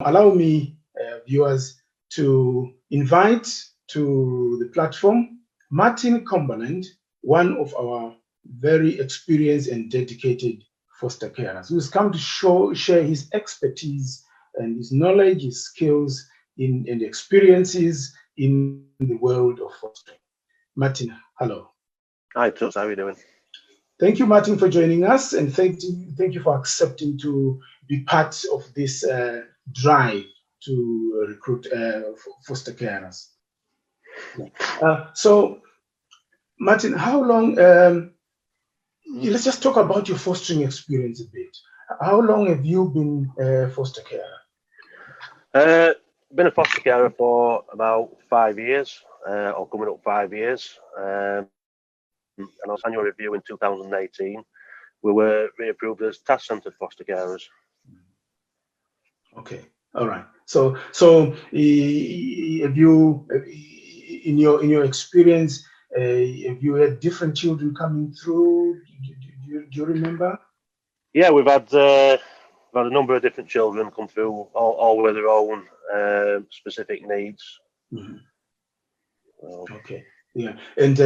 Allow me, viewers, to invite to the platform Martin Cumberland, one of our very experienced and dedicated foster carers, who's come to share his expertise and his knowledge, his skills and experiences in the world of fostering. Martin, hello. Hi, Toots. How are you doing? Thank you, Martin, for joining us, and thank you for accepting to be part of this drive to recruit foster carers. So, Martin, how long? Let's just talk about your fostering experience a bit. How long have you been a foster carer? Been a foster carer for about 5 years, or coming up 5 years. And on annual review in 2018, we were reapproved as task-centred foster carers. Okay, all right. So have you, in your experience, have you had different children coming through? Do you remember? Yeah, we've had a number of different children come through, all with their own specific needs. Mm-hmm. Okay. Yeah, and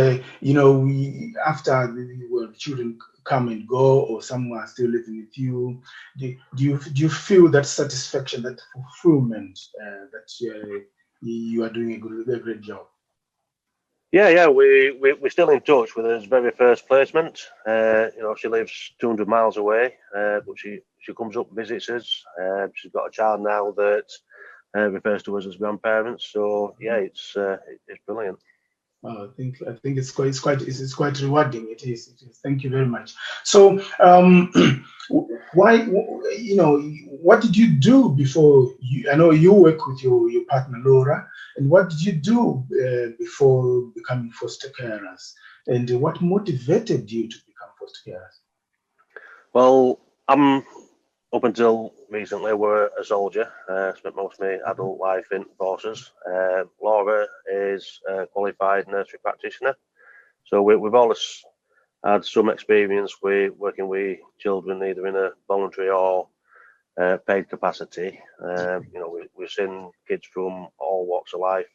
after the children come and go, or some are still living with you, do you feel that satisfaction, that fulfillment, that you are doing a great job? Yeah, we're still in touch with his very first placement. She lives 200 miles away, but she comes up, visits us. She's got a child now that refers to us as grandparents. So yeah, it's brilliant. I think it's quite rewarding. It is. Thank you very much. So, why? What did you do before? I know you work with your partner Laura, and what did you do before becoming foster carers? And what motivated you to become foster carers? Well, I'm up until recently were a soldier. Spent most of my adult life in forces. Laura is a qualified nursery practitioner, so we've always had some experience with working with children either in a voluntary or paid capacity. We've seen kids from all walks of life,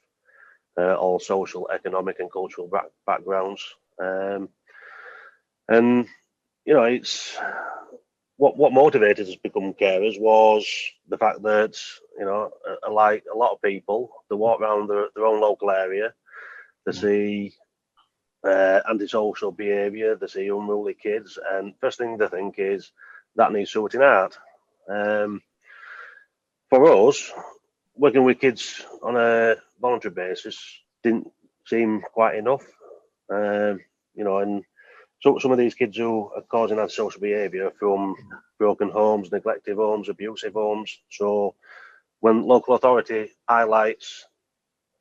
all social, economic, and cultural backgrounds, and it's. What motivated us to become carers was the fact that, like a lot of people, they walk around their own local area, they see antisocial behaviour, they see unruly kids, and first thing they think is that needs sorting out. For us, working with kids on a voluntary basis didn't seem quite enough, and so some of these kids who are causing antisocial behaviour from broken homes, neglected homes, abusive homes. So when local authority highlights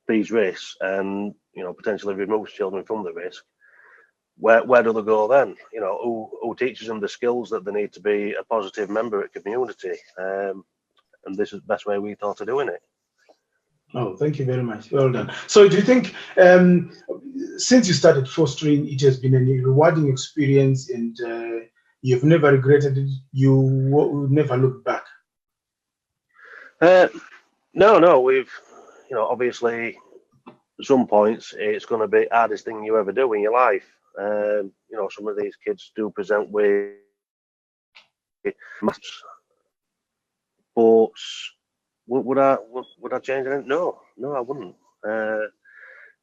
these risks and potentially removes children from the risk, where do they go then? Who teaches them the skills that they need to be a positive member of the community? And this is the best way we thought of doing it. Oh, thank you very much. Well done. So do you think, since you started fostering, it has been a rewarding experience and you've never regretted it? You would never look back? No. We've, obviously, at some points, it's going to be the hardest thing you ever do in your life. Some of these kids do present with maths, but would I change anything? No, I wouldn't.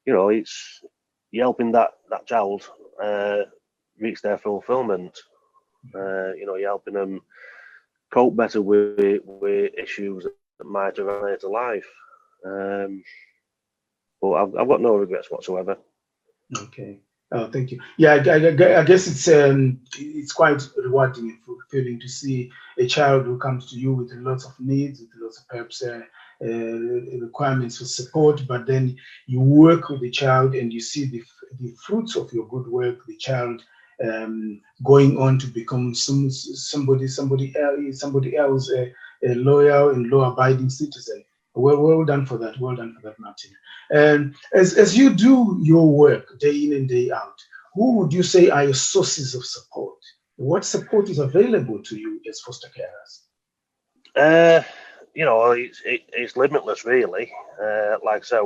It's you're helping that child reach their fulfillment. You're helping them cope better with issues that might arise later life. But I've got no regrets whatsoever. Okay. Oh, thank you. Yeah, I guess it's quite rewarding and fulfilling to see a child who comes to you with lots of needs, with lots of perhaps requirements for support, but then you work with the child and you see the fruits of your good work, the child going on to become somebody else, a loyal and law-abiding citizen. Well done for that. Well done for that, Martin. And as you do your work day in and day out, who would you say are your sources of support? What support is available to you as foster carers? you know, it's limitless, really. Like I said,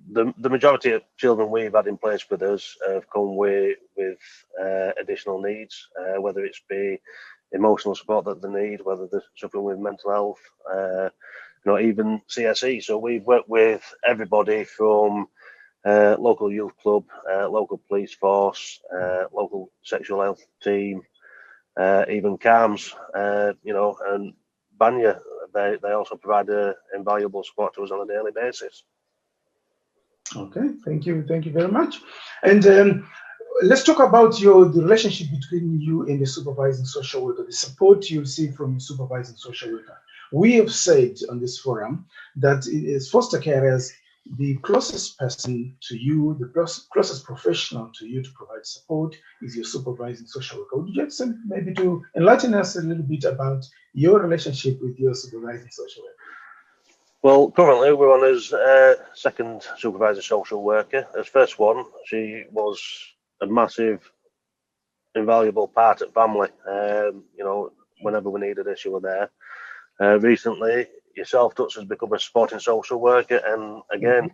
the majority of children we've had in place with us have come with additional needs, whether it's be emotional support that they need, whether they're suffering with mental health, even CSE. So we've worked with everybody from local youth club, local police force, local sexual health team, even CAMS, and Banya. They also provide invaluable support to us on a daily basis. Okay, thank you very much. And let's talk about the relationship between you and the supervising social worker, the support you receive from your supervising social worker. We have said on this forum that as foster carers, the closest person to you, the closest professional to you to provide support is your supervising social worker. Would you like maybe to enlighten us a little bit about your relationship with your supervising social worker? Well, currently we're on as second supervisor social worker. As first one, she was a massive, invaluable part of family. Whenever we needed her, she was there. Recently, yourself, Tuts, has become a supporting social worker, and again,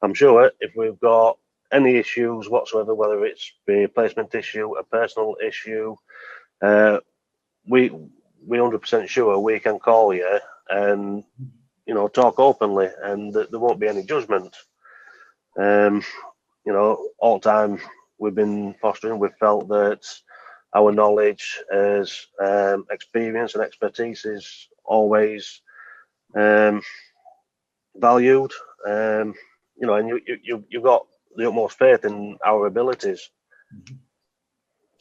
I'm sure if we've got any issues whatsoever, whether it's a placement issue, a personal issue, we 100% sure we can call you and talk openly, and there won't be any judgment. All the time we've been fostering, we've felt that our knowledge as experience and expertise is always valued. And you've got the utmost faith in our abilities.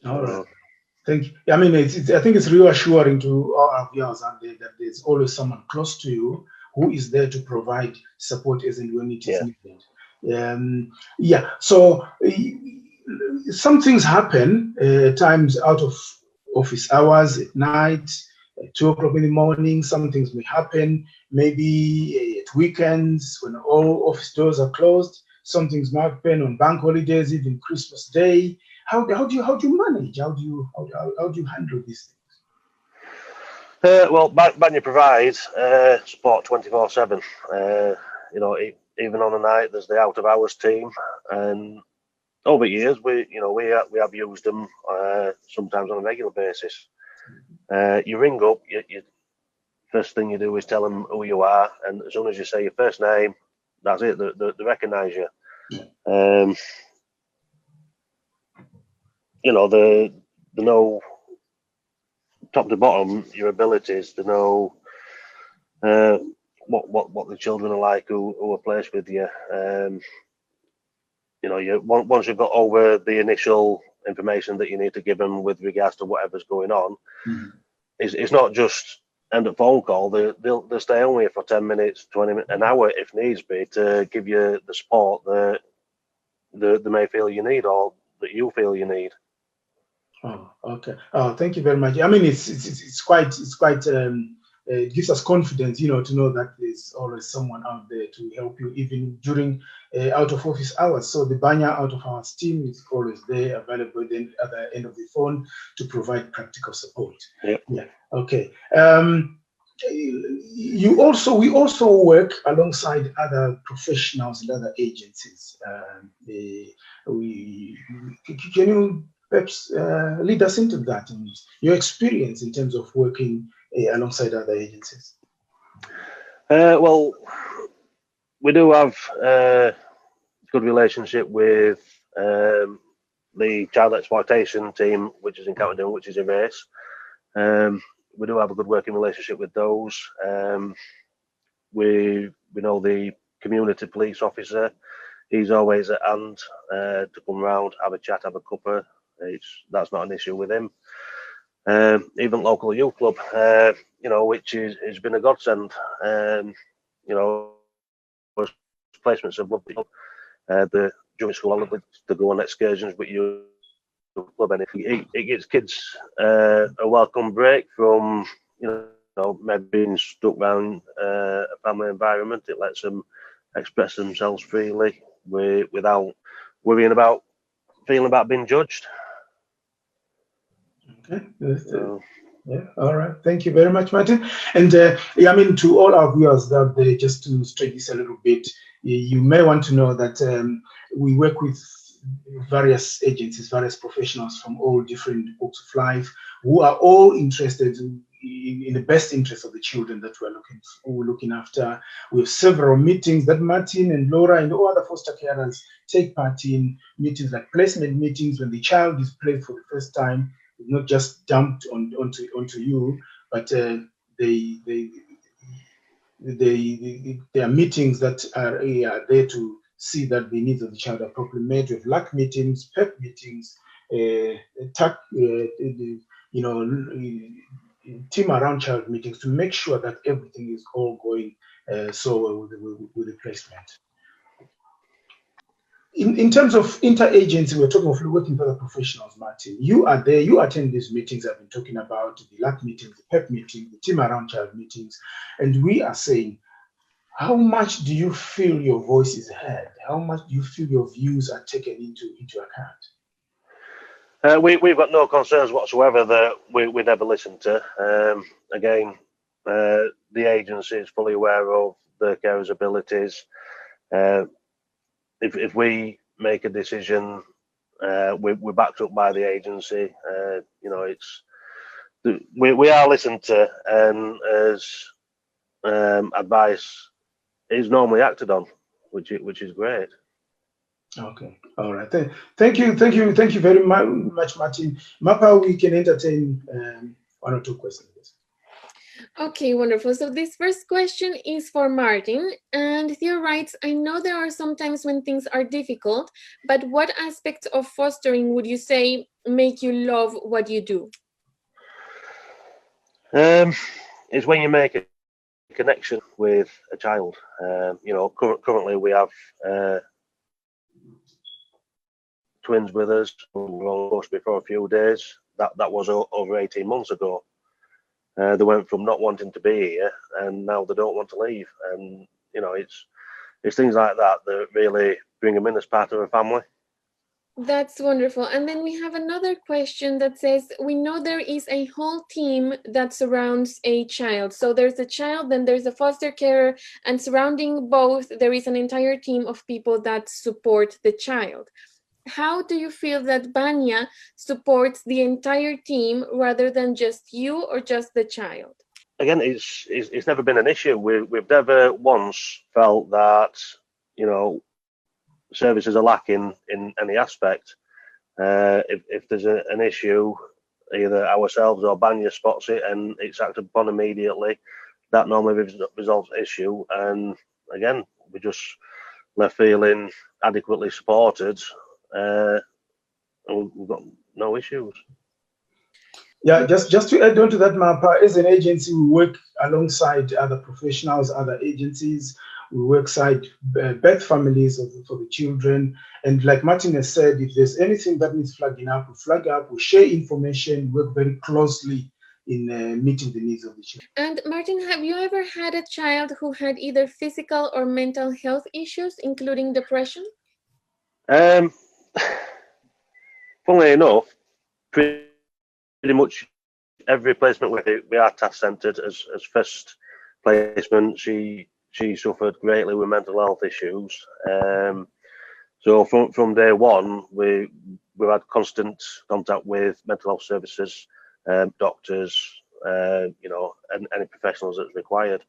All right. Thank you. I mean, I think it's reassuring to all our viewers out there that there's always someone close to you who is there to provide support as and when it is needed. So some things happen at times out of office hours, at night, at 2 o'clock in the morning. Some things may happen maybe at weekends when all office doors are closed. Some things might happen on bank holidays, even Christmas Day. How do you manage? How do you handle these things? Well, Banya provides support 24/7. Even on a night, there's the out of hours team, and over years we have used them sometimes on a regular basis. You ring up, you first thing you do is tell them who you are, and as soon as you say your first name, that's it. They recognise you. They know top to bottom your abilities. They know what the children are like who are placed with you. Once you've got over the initial information that you need to give them with regards to whatever's going on, it's not just end of phone call. They'll stay on with you for 10 minutes, 20 minutes, an hour if needs be, to give you the support that they may feel you need or that you feel you need. Oh, okay. Oh, thank you very much. I mean, it's quite it gives us confidence, to know that there's always someone out there to help you, even during out of office hours. So the Banya out of hours team is always there, available at the other end of the phone to provide practical support. Yep. Yeah. Okay. We also work alongside other professionals and other agencies. Can you perhaps lead us into that and your experience in terms of working alongside other agencies? Well, we do have a good relationship with the child exploitation team, which is in County Down, which is in Race. We do have a good working relationship with those. We know the community police officer. He's always at hand to come round, have a chat, have a cuppa. That's not an issue with him. Even local youth club, which has been a godsend. Placements have loved the during school holidays to go on excursions with you club, and it gives kids a welcome break from maybe being stuck around a family environment. It lets them express themselves freely without worrying about feeling about being judged. Okay. Yeah, all right. Thank you very much, Martin. And I mean, to all our viewers that just to stretch this a little bit, you may want to know that we work with various agencies, various professionals from all different walks of life who are all interested in the best interest of the children that we're looking after. We have several meetings that Martin and Laura and all other foster carers take part in, meetings like placement meetings when the child is placed for the first time, not just dumped onto you, but there are meetings that are there to see that the needs of the child are properly met. We have LAC meetings, PEP meetings, TAC, you know, team around child meetings to make sure that everything is all going so well with the placement. In terms of interagency, we're talking of working with other professionals, Martin. You are there, you attend these meetings I've been talking about, the LAC meetings, the PEP meetings, the team around child meetings, and we are saying, how much do you feel your voice is heard? How much do you feel your views are taken into account? We've got no concerns whatsoever that we never listen to. Again, the agency is fully aware of the carers' abilities. If we make a decision, we're backed up by the agency. You know, we are listened to, and as advice is normally acted on, which is great. Okay, all right. Thank you very much, Martin. Mapa, we can entertain one or two questions. Okay, wonderful. So this first question is for Martin, and Theo writes, I know there are some times when things are difficult, but what aspects of fostering would you say make you love what you do? It's when you make a connection with a child. You know, currently we have twins with us. We were supposed to be for a few days. That was over 18 months ago. They went from not wanting to be here, and now they don't want to leave. And you know, it's things like that that really bring them in as part of a family. That's wonderful. And then we have another question that says, we know there is a whole team that surrounds a child. So there's a child, then there's a foster carer, and surrounding both, there is an entire team of people that support the child. How do you feel that Banya supports the entire team rather than just you or just the child? Again, it's never been an issue. We've never once felt that, you know, services are lacking in any aspect. If there's an issue, either ourselves or Banya spots it and it's acted upon immediately, that normally resolves the issue. And again, we just left feeling adequately supported. And we've got no issues. Yeah, just to add on to that, Mapa, as an agency, we work alongside other professionals, other agencies. We work side birth families for the children. And like Martin has said, if there's anything that needs flagging up, we flag up, we share information, work very closely in meeting the needs of the children. And Martin, have you ever had a child who had either physical or mental health issues, including depression? Funnily enough, pretty much every placement we are task centred. As first placement, she suffered greatly with mental health issues. So from day one, we've had constant contact with mental health services, doctors, you know, and any professionals that's required.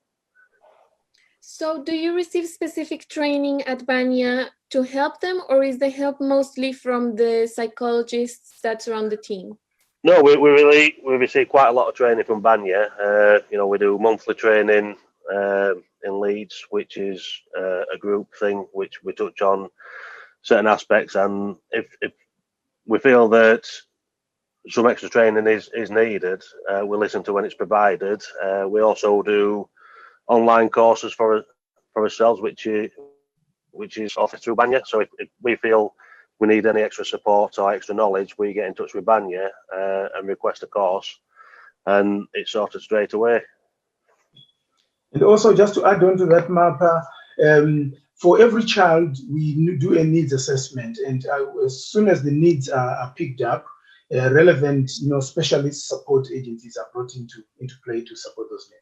So do you receive specific training at Banya to help them, or is the help mostly from the psychologists that surround the team? No, we receive quite a lot of training from Banya. You know, we do monthly training in Leeds, which is a group thing, which we touch on certain aspects. And if we feel that some extra training is needed, we listen to when it's provided. We also do online courses for ourselves, which is offered through Banya. So if we feel we need any extra support or extra knowledge, we get in touch with Banya and request a course, and it's sorted straight away. And also, just to add on to that, Mapa, for every child, we do a needs assessment, and as soon as the needs are picked up, relevant, specialist support agencies are brought into play to support those needs.